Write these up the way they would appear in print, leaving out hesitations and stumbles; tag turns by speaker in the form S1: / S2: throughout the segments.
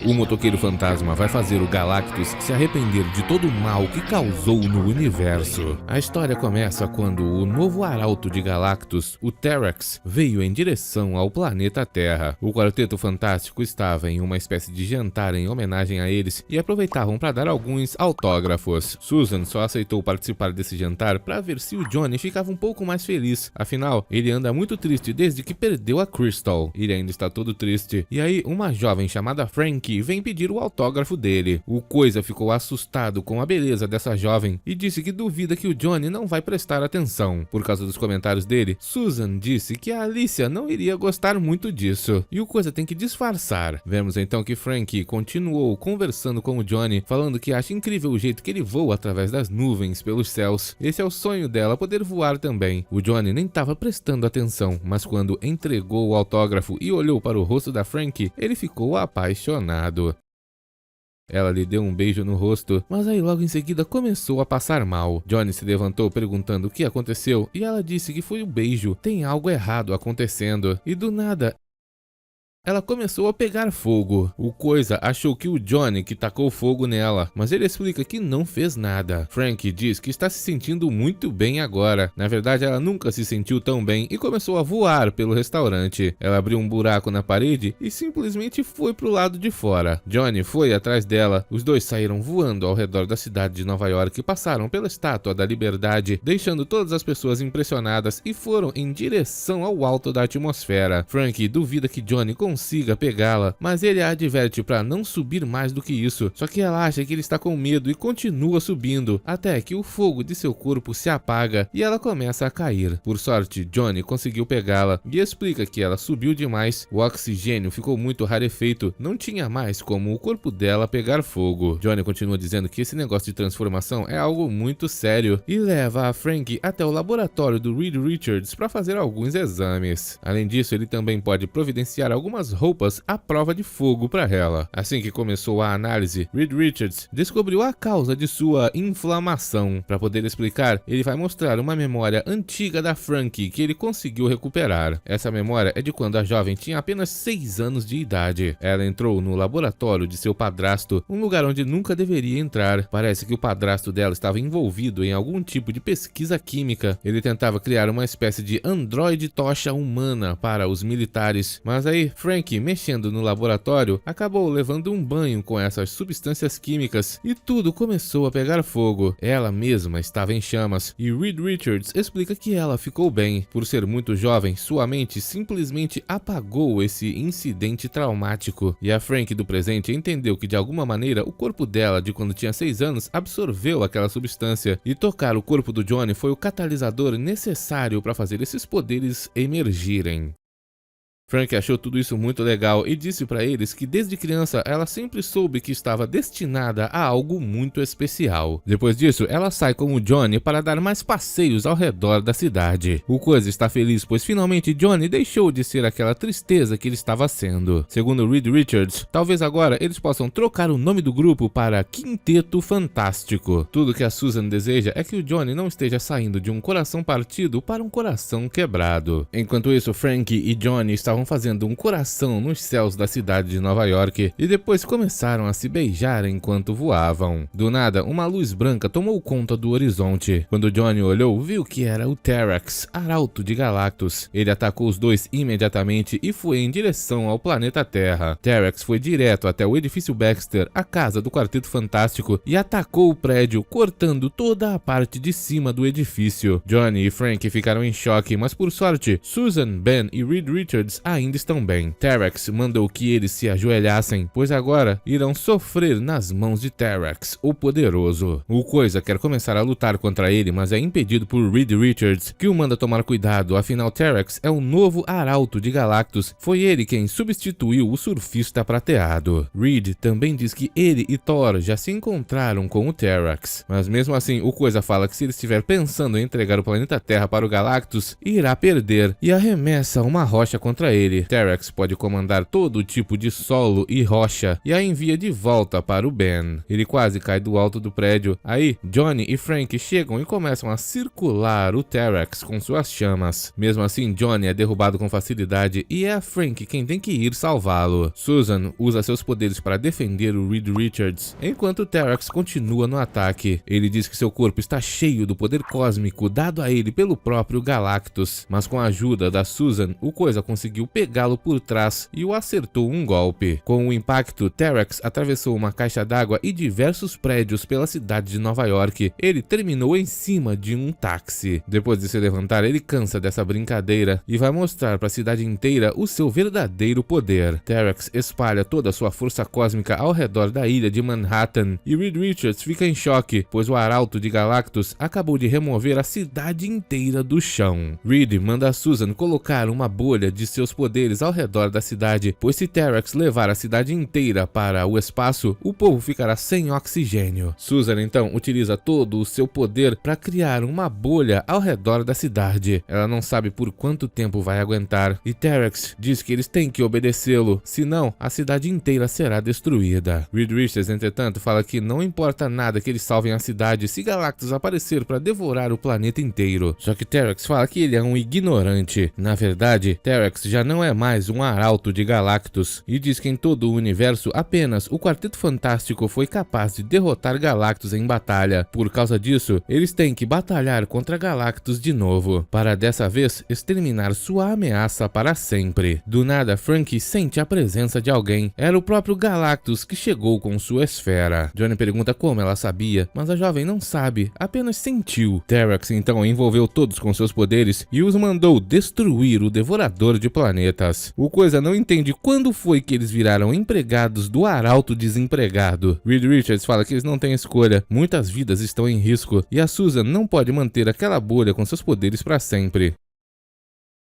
S1: O motoqueiro fantasma vai fazer o Galactus se arrepender de todo o mal que causou no universo. A história começa quando o novo arauto de Galactus, o Terrax, veio em direção ao planeta Terra. O Quarteto Fantástico estava em uma espécie de jantar em homenagem a eles e aproveitavam para dar alguns autógrafos. Susan só aceitou participar desse jantar para ver se o Johnny ficava um pouco mais feliz. Afinal, ele anda muito triste desde que perdeu a Crystal. Ele ainda está todo triste. E aí, uma jovem chamada Frankie vem pedir o autógrafo dele. O Coisa ficou assustado com a beleza dessa jovem e disse que duvida que o Johnny não vai prestar atenção. Por causa dos comentários dele, Susan disse que a Alicia não iria gostar muito disso. E o Coisa tem que disfarçar. Vemos então que Frankie continuou conversando com o Johnny, falando que acha incrível o jeito que ele voa através das nuvens pelos céus. Esse é o sonho dela, poder voar também. O Johnny nem estava prestando atenção, mas quando entregou o autógrafo e olhou para o rosto da Frankie, ele ficou apaixonado. Ela lhe deu um beijo no rosto, mas aí logo em seguida começou a passar mal. Johnny se levantou perguntando o que aconteceu e ela disse que foi o beijo. Tem algo errado acontecendo. E do nada, ela começou a pegar fogo. O Coisa achou que o Johnny que tacou fogo nela, mas ele explica que não fez nada. Frank diz que está se sentindo muito bem agora. Na verdade, ela nunca se sentiu tão bem e começou a voar pelo restaurante. Ela abriu um buraco na parede e simplesmente foi pro lado de fora. Johnny foi atrás dela. Os dois saíram voando ao redor da cidade de Nova York e passaram pela Estátua da Liberdade, deixando todas as pessoas impressionadas e foram em direção ao alto da atmosfera. Frank duvida que Johnny consiga pegá-la, mas ele a adverte para não subir mais do que isso. Só que ela acha que ele está com medo e continua subindo, até que o fogo de seu corpo se apaga e ela começa a cair. Por sorte, Johnny conseguiu pegá-la e explica que ela subiu demais, o oxigênio ficou muito rarefeito, não tinha mais como o corpo dela pegar fogo. Johnny continua dizendo que esse negócio de transformação é algo muito sério e leva a Frank até o laboratório do Reed Richards para fazer alguns exames. Além disso, ele também pode providenciar algumas roupas à prova de fogo para ela. Assim que começou a análise, Reed Richards descobriu a causa de sua inflamação. Para poder explicar, ele vai mostrar uma memória antiga da Frankie que ele conseguiu recuperar. Essa memória é de quando a jovem tinha apenas 6 anos de idade. Ela entrou no laboratório de seu padrasto, um lugar onde nunca deveria entrar. Parece que o padrasto dela estava envolvido em algum tipo de pesquisa química. Ele tentava criar uma espécie de androide tocha humana para os militares, mas aí Frank, mexendo no laboratório, acabou levando um banho com essas substâncias químicas e tudo começou a pegar fogo. Ela mesma estava em chamas e Reed Richards explica que ela ficou bem. Por ser muito jovem, sua mente simplesmente apagou esse incidente traumático. E a Frank do presente entendeu que de alguma maneira o corpo dela de quando tinha 6 anos absorveu aquela substância e tocar o corpo do Johnny foi o catalisador necessário para fazer esses poderes emergirem. Frank achou tudo isso muito legal e disse para eles que desde criança ela sempre soube que estava destinada a algo muito especial. Depois disso, ela sai com o Johnny para dar mais passeios ao redor da cidade. O Coisa está feliz pois finalmente Johnny deixou de ser aquela tristeza que ele estava sendo. Segundo Reed Richards, talvez agora eles possam trocar o nome do grupo para Quinteto Fantástico. Tudo que a Susan deseja é que o Johnny não esteja saindo de um coração partido para um coração quebrado. Enquanto isso, Frank e Johnny estavam fazendo um coração nos céus da cidade de Nova York e depois começaram a se beijar enquanto voavam. Do nada, uma luz branca tomou conta do horizonte. Quando Johnny olhou, viu que era o Terrax, arauto de Galactus. Ele atacou os dois imediatamente e foi em direção ao planeta Terra. Terrax foi direto até o edifício Baxter, a casa do Quarteto Fantástico, e atacou o prédio, cortando toda a parte de cima do edifício. Johnny e Frank ficaram em choque, mas por sorte, Susan, Ben e Reed Richards ainda estão bem. Terrax mandou que eles se ajoelhassem, pois agora irão sofrer nas mãos de Terrax, o poderoso. O Coisa quer começar a lutar contra ele, mas é impedido por Reed Richards, que o manda tomar cuidado, afinal Terrax é o novo arauto de Galactus. Foi ele quem substituiu o surfista prateado. Reed também diz que ele e Thor já se encontraram com o Terrax, mas mesmo assim o Coisa fala que se ele estiver pensando em entregar o planeta Terra para o Galactus, irá perder e arremessa uma rocha contra ele. Terex pode comandar todo tipo de solo e rocha e a envia de volta para o Ben. Ele quase cai do alto do prédio. Aí, Johnny e Frank chegam e começam a circular o Terex com suas chamas. Mesmo assim, Johnny é derrubado com facilidade e é a Frank quem tem que ir salvá-lo. Susan usa seus poderes para defender o Reed Richards, enquanto o Terex continua no ataque. Ele diz que seu corpo está cheio do poder cósmico dado a ele pelo próprio Galactus, mas com a ajuda da Susan, o Coisa conseguiu pegá-lo por trás e o acertou um golpe. Com o impacto, Terex atravessou uma caixa d'água e diversos prédios pela cidade de Nova York. Ele terminou em cima de um táxi. Depois de se levantar, ele cansa dessa brincadeira e vai mostrar para a cidade inteira o seu verdadeiro poder. Terex espalha toda a sua força cósmica ao redor da ilha de Manhattan e Reed Richards fica em choque, pois o Arauto de Galactus acabou de remover a cidade inteira do chão. Reed manda a Susan colocar uma bolha de seus poderes ao redor da cidade, pois se Terex levar a cidade inteira para o espaço, o povo ficará sem oxigênio. Susan então utiliza todo o seu poder para criar uma bolha ao redor da cidade. Ela não sabe por quanto tempo vai aguentar e Terex diz que eles têm que obedecê-lo, senão a cidade inteira será destruída. Reed Richards, entretanto, fala que não importa nada que eles salvem a cidade se Galactus aparecer para devorar o planeta inteiro. Só que Terex fala que ele é um ignorante. Na verdade, Terex já não é mais um arauto de Galactus e diz que em todo o universo apenas o Quarteto Fantástico foi capaz de derrotar Galactus em batalha. Por causa disso, eles têm que batalhar contra Galactus de novo, para dessa vez exterminar sua ameaça para sempre. Do nada, Frank sente a presença de alguém. Era o próprio Galactus que chegou com sua esfera. Johnny pergunta como ela sabia, mas a jovem não sabe, apenas sentiu. Terex então envolveu todos com seus poderes e os mandou destruir o Devorador de Planetas. O Coisa não entende quando foi que eles viraram empregados do Arauto desempregado. Reed Richards fala que eles não têm escolha, muitas vidas estão em risco e a Susan não pode manter aquela bolha com seus poderes para sempre.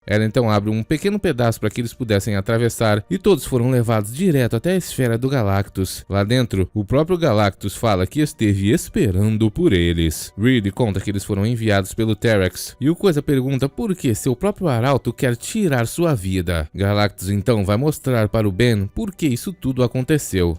S1: Ela então abre um pequeno pedaço para que eles pudessem atravessar e todos foram levados direto até a esfera do Galactus. Lá dentro, o próprio Galactus fala que esteve esperando por eles. Reed conta que eles foram enviados pelo Terex e o Coisa pergunta por que seu próprio Arauto quer tirar sua vida. Galactus então vai mostrar para o Ben por que isso tudo aconteceu.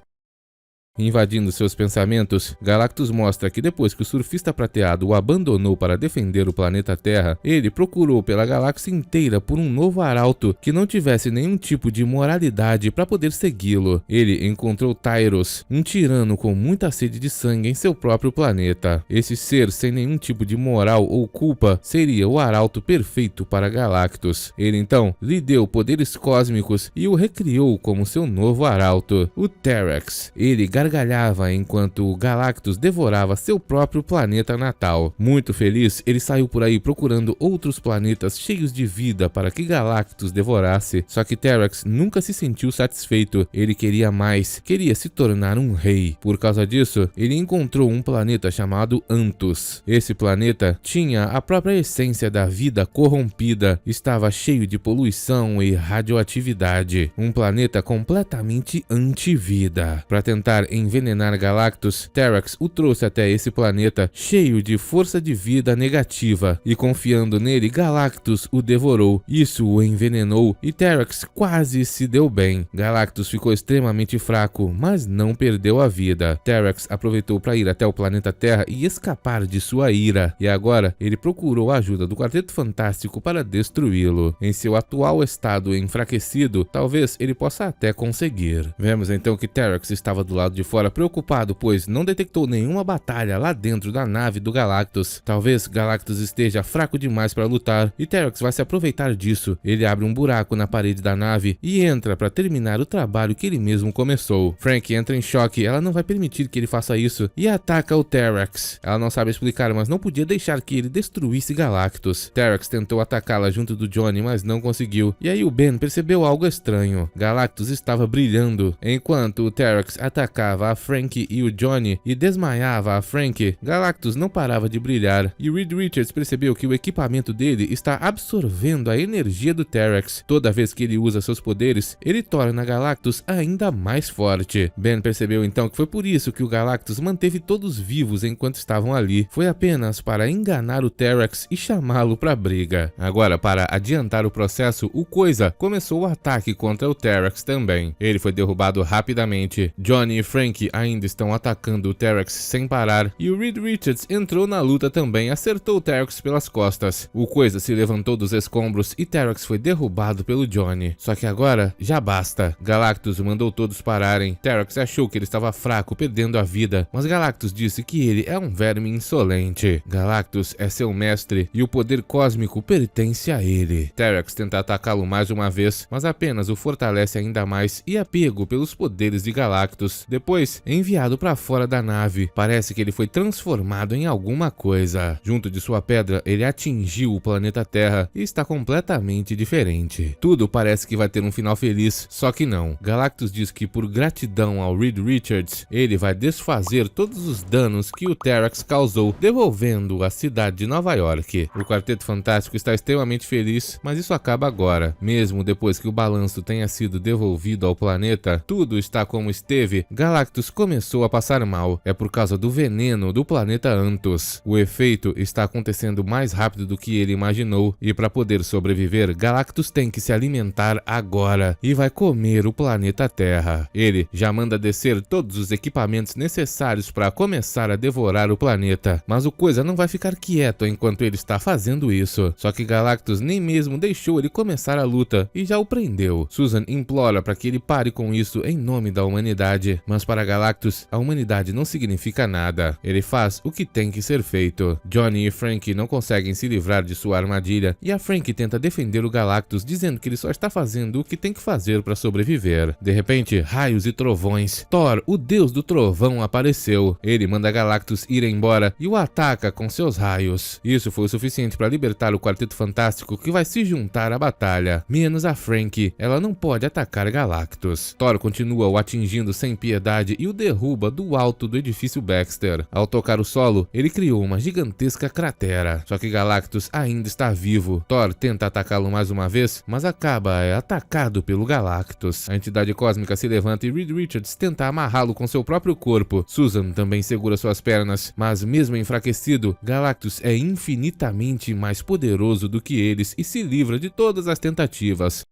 S1: Invadindo seus pensamentos, Galactus mostra que depois que o surfista prateado o abandonou para defender o planeta Terra, ele procurou pela galáxia inteira por um novo arauto que não tivesse nenhum tipo de moralidade para poder segui-lo. Ele encontrou Tyros, um tirano com muita sede de sangue em seu próprio planeta. Esse ser sem nenhum tipo de moral ou culpa seria o arauto perfeito para Galactus. Ele então lhe deu poderes cósmicos e o recriou como seu novo arauto, o Terex. Ele gargalhava enquanto o Galactus devorava seu próprio planeta natal. Muito feliz, ele saiu por aí procurando outros planetas cheios de vida para que Galactus devorasse. Só que Terex nunca se sentiu satisfeito. Ele queria mais, queria se tornar um rei. Por causa disso, ele encontrou um planeta chamado Antus. Esse planeta tinha a própria essência da vida corrompida, estava cheio de poluição e radioatividade. Um planeta completamente anti-vida. Para tentar envenenar Galactus, Terex o trouxe até esse planeta cheio de força de vida negativa e confiando nele, Galactus o devorou. Isso o envenenou e Terex quase se deu bem. Galactus ficou extremamente fraco, mas não perdeu a vida. Terex aproveitou para ir até o planeta Terra e escapar de sua ira, e agora ele procurou a ajuda do Quarteto Fantástico para destruí-lo. Em seu atual estado enfraquecido, talvez ele possa até conseguir. Vemos então que Terex estava do lado de fora preocupado, pois não detectou nenhuma batalha lá dentro da nave do Galactus. Talvez Galactus esteja fraco demais para lutar e Terex vai se aproveitar disso. Ele abre um buraco na parede da nave e entra para terminar o trabalho que ele mesmo começou. Frank entra em choque, ela não vai permitir que ele faça isso e ataca o Terex. Ela não sabe explicar, mas não podia deixar que ele destruísse Galactus. Terex tentou atacá-la junto do Johnny, mas não conseguiu. E aí o Ben percebeu algo estranho. Galactus estava brilhando, enquanto o Terex atacava atacava a Frank e o Johnny e desmaiava a Frank, Galactus não parava de brilhar, e Reed Richards percebeu que o equipamento dele está absorvendo a energia do Terrax. Toda vez que ele usa seus poderes, ele torna Galactus ainda mais forte. Ben percebeu então que foi por isso que o Galactus manteve todos vivos enquanto estavam ali. Foi apenas para enganar o Terrax e chamá-lo para briga. Agora, para adiantar o processo, o Coisa começou o ataque contra o Terrax também. Ele foi derrubado rapidamente. Johnny e Frank ainda estão atacando o Terrax sem parar, e o Reed Richards entrou na luta também, acertou o Terrax pelas costas. O Coisa se levantou dos escombros e Terrax foi derrubado pelo Johnny. Só que agora já basta. Galactus mandou todos pararem. Terrax achou que ele estava fraco, perdendo a vida, mas Galactus disse que ele é um verme insolente. Galactus é seu mestre e o poder cósmico pertence a ele. Terrax tenta atacá-lo mais uma vez, mas apenas o fortalece ainda mais e é pego pelos poderes de Galactus. Depois, é enviado para fora da nave. Parece que ele foi transformado em alguma coisa. Junto de sua pedra, ele atingiu o planeta Terra e está completamente diferente. Tudo parece que vai ter um final feliz, só que não. Galactus diz que por gratidão ao Reed Richards, ele vai desfazer todos os danos que o Terrax causou, devolvendo a cidade de Nova York. O Quarteto Fantástico está extremamente feliz, mas isso acaba agora. Mesmo depois que o balanço tenha sido devolvido ao planeta, tudo está como esteve. Galactus começou a passar mal. É por causa do veneno do planeta Antos. O efeito está acontecendo mais rápido do que ele imaginou, e para poder sobreviver, Galactus tem que se alimentar agora e vai comer o planeta Terra. Ele já manda descer todos os equipamentos necessários para começar a devorar o planeta, mas o Coisa não vai ficar quieto enquanto ele está fazendo isso. Só que Galactus nem mesmo deixou ele começar a luta e já o prendeu. Susan implora para que ele pare com isso em nome da humanidade, mas para Galactus, a humanidade não significa nada. Ele faz o que tem que ser feito. Johnny e Frank não conseguem se livrar de sua armadilha e a Frank tenta defender o Galactus, dizendo que ele só está fazendo o que tem que fazer para sobreviver. De repente, raios e trovões. Thor, o deus do trovão, apareceu. Ele manda Galactus ir embora e o ataca com seus raios. Isso foi o suficiente para libertar o Quarteto Fantástico, que vai se juntar à batalha. Menos a Frank, ela não pode atacar Galactus. Thor continua o atingindo sem piedade e o derruba do alto do edifício Baxter. Ao tocar o solo, ele criou uma gigantesca cratera. Só que Galactus ainda está vivo. Thor tenta atacá-lo mais uma vez, mas acaba atacado pelo Galactus. A entidade cósmica se levanta e Reed Richards tenta amarrá-lo com seu próprio corpo. Susan também segura suas pernas, mas mesmo enfraquecido, Galactus é infinitamente mais poderoso do que eles e se livra de todas as tentativas.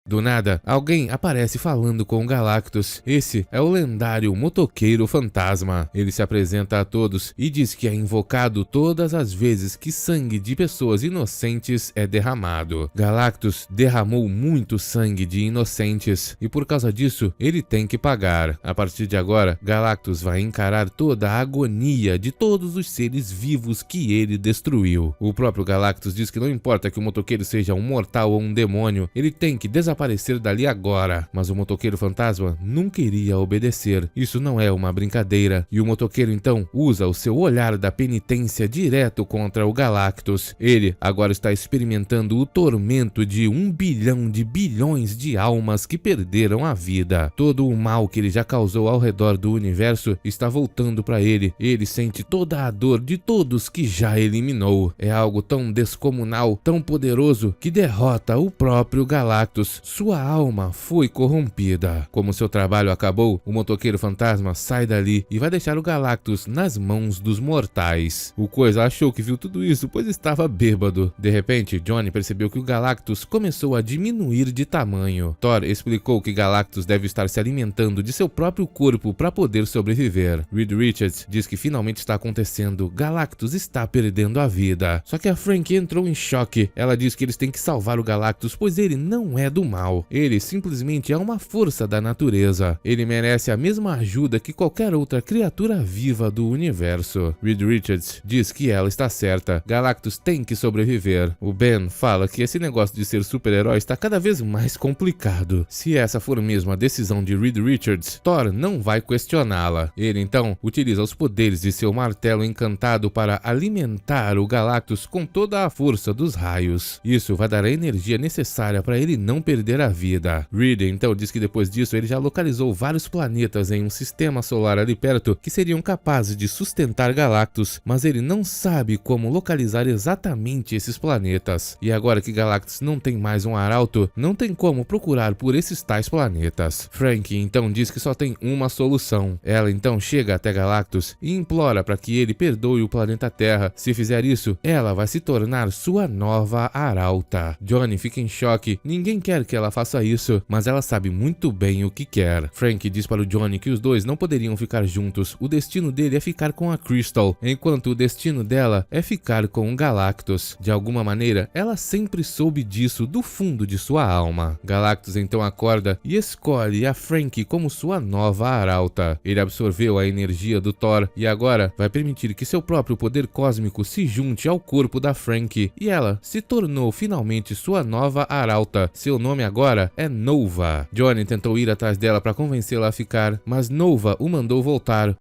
S1: Do nada, alguém aparece falando com o Galactus. Esse é o lendário motoqueiro fantasma. Ele se apresenta a todos e diz que é invocado todas as vezes que sangue de pessoas inocentes é derramado. Galactus derramou muito sangue de inocentes e por causa disso ele tem que pagar. A partir de agora, Galactus vai encarar toda a agonia de todos os seres vivos que ele destruiu. O próprio Galactus diz que não importa que o motoqueiro seja um mortal ou um demônio, ele tem que desaparecer dali agora, mas o motoqueiro fantasma não queria obedecer. Isso não é uma brincadeira, e o motoqueiro então usa o seu olhar da penitência direto contra o Galactus. Ele agora está experimentando o tormento de 1 bilhão de bilhões de almas que perderam a vida. Todo o mal que ele já causou ao redor do universo está voltando para ele. Ele sente toda a dor de todos que já eliminou. É algo tão descomunal, tão poderoso, que derrota o próprio Galactus. Sua alma foi corrompida. Como seu trabalho acabou, o motoqueiro fantasma sai dali e vai deixar o Galactus nas mãos dos mortais. O Coisa achou que viu tudo isso, pois estava bêbado. De repente, Johnny percebeu que o Galactus começou a diminuir de tamanho. Thor explicou que Galactus deve estar se alimentando de seu próprio corpo para poder sobreviver. Reed Richards diz que finalmente está acontecendo. Galactus está perdendo a vida. Só que a Frank entrou em choque. Ela diz que eles têm que salvar o Galactus, pois ele não é do mal. Ele simplesmente é uma força da natureza. Ele merece a mesma ajuda que qualquer outra criatura viva do universo. Reed Richards diz que ela está certa. Galactus tem que sobreviver. O Ben fala que esse negócio de ser super-herói está cada vez mais complicado. Se essa for mesmo a decisão de Reed Richards, Thor não vai questioná-la. Ele então utiliza os poderes de seu martelo encantado para alimentar o Galactus com toda a força dos raios. Isso vai dar a energia necessária para ele não perder perder a vida. Reed então diz que depois disso ele já localizou vários planetas em um sistema solar ali perto que seriam capazes de sustentar Galactus, mas ele não sabe como localizar exatamente esses planetas. E agora que Galactus não tem mais um arauto, não tem como procurar por esses tais planetas. Frank então diz que só tem uma solução. Ela então chega até Galactus e implora para que ele perdoe o planeta Terra. Se fizer isso, ela vai se tornar sua nova arauta. Johnny fica em choque, ninguém quer que ela faça isso, mas ela sabe muito bem o que quer. Frank diz para o Johnny que os dois não poderiam ficar juntos, o destino dele é ficar com a Crystal, enquanto o destino dela é ficar com o Galactus. De alguma maneira, ela sempre soube disso do fundo de sua alma. Galactus então acorda e escolhe a Frank como sua nova arauta. Ele absorveu a energia do Thor e agora vai permitir que seu próprio poder cósmico se junte ao corpo da Frank, e ela se tornou finalmente sua nova arauta. Seu nome agora é Nova. Johnny tentou ir atrás dela para convencê-la a ficar, mas Nova o mandou voltar,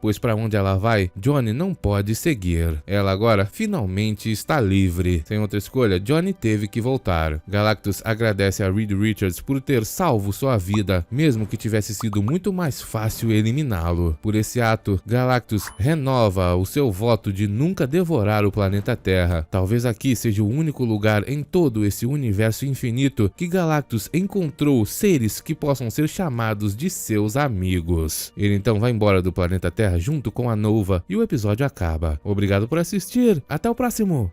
S1: pois para onde ela vai, Johnny não pode seguir. Ela agora finalmente está livre. Sem outra escolha, Johnny teve que voltar. Galactus agradece a Reed Richards por ter salvo sua vida, mesmo que tivesse sido muito mais fácil eliminá-lo. Por esse ato, Galactus renova o seu voto de nunca devorar o planeta Terra. Talvez aqui seja o único lugar em todo esse universo infinito que Galactus encontrou seres que possam ser chamados de seus amigos. Ele então vai embora do planeta Terra junto com a Nova e o episódio acaba. Obrigado por assistir, até o próximo!